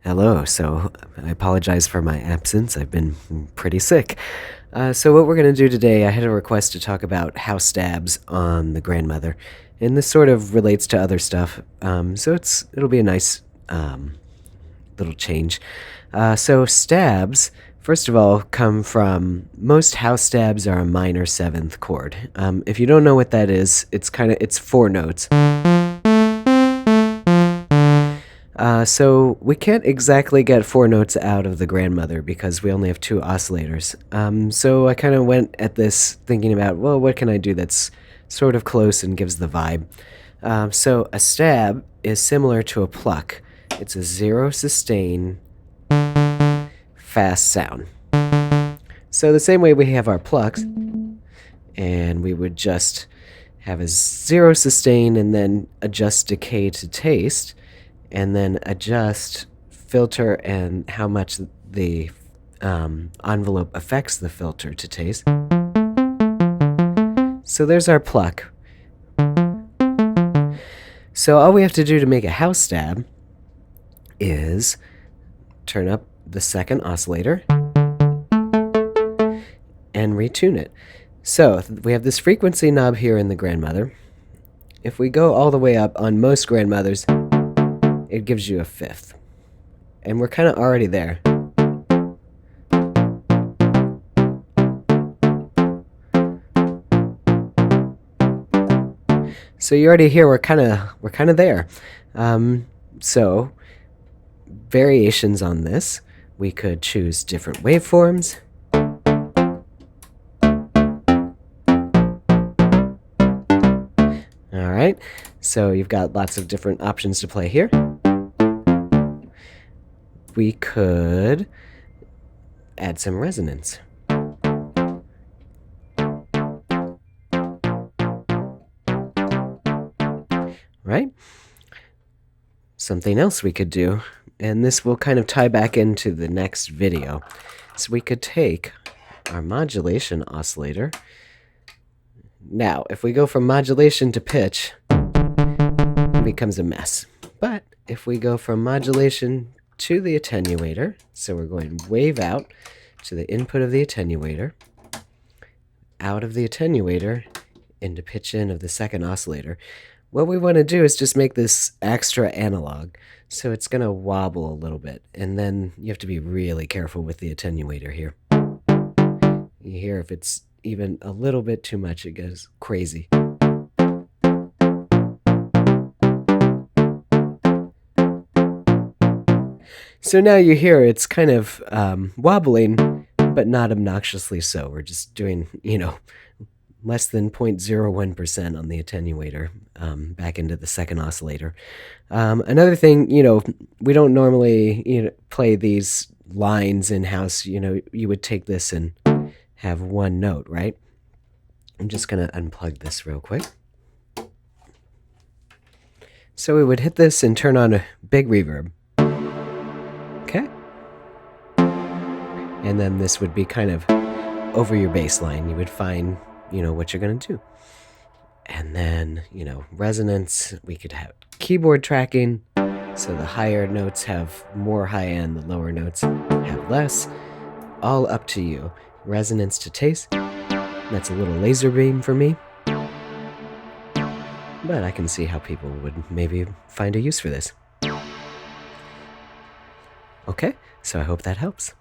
Hello, so I apologize for my absence. I've been pretty sick. So what we're going to do today, I had a request to talk about house stabs on the Grandmother, and this sort of relates to other stuff, so it'll be a nice little change. So stabs, first of all, come from, most house stabs are a minor 7th chord. If you don't know what that is, it's 4 notes. So we can't exactly get 4 notes out of the Grandmother because we only have 2 oscillators. So I kind of went at this thinking about, well, what can I do that's sort of close and gives the vibe? So a stab is similar to a pluck. It's a 0 sustain, fast sound. So the same way we have our plucks, and we would just have a 0 sustain and then adjust decay to taste, and then adjust filter and how much the envelope affects the filter to taste. So there's our pluck. So all we have to do to make a house stab is turn up the second oscillator and retune it. So we have this frequency knob here in the Grandmother. If we go all the way up on most Grandmothers, it gives you a 5th. And we're kind of already there. So you already hear we're kind of there. So variations on this, we could choose different waveforms. All right, so you've got lots of different options to play here. We could add some resonance. Right? Something else we could do, and this will kind of tie back into the next video, so we could take our modulation oscillator. Now, if we go from modulation to pitch, it becomes a mess. But if we go from modulation to the attenuator, so we're going wave out to the input of the attenuator, out of the attenuator into pitch in of the second oscillator, what we want to do is just make this extra analog, so it's going to wobble a little bit, and then you have to be really careful with the attenuator here. You hear if it's even a little bit too much, it goes crazy. So now you hear it's kind of wobbling, but not obnoxiously so. We're just doing, less than 0.01% on the attenuator back into the second oscillator. Another thing, we don't normally play these lines in-house. You would take this and have one note, right? I'm just going to unplug this real quick. So we would hit this and turn on a big reverb. Okay? And then this would be kind of over your bass line. You would find, what you're going to do. And then, resonance, we could have keyboard tracking. So the higher notes have more high end, the lower notes have less. All up to you. Resonance to taste. That's a little laser beam for me. But I can see how people would maybe find a use for this. Okay, so I hope that helps.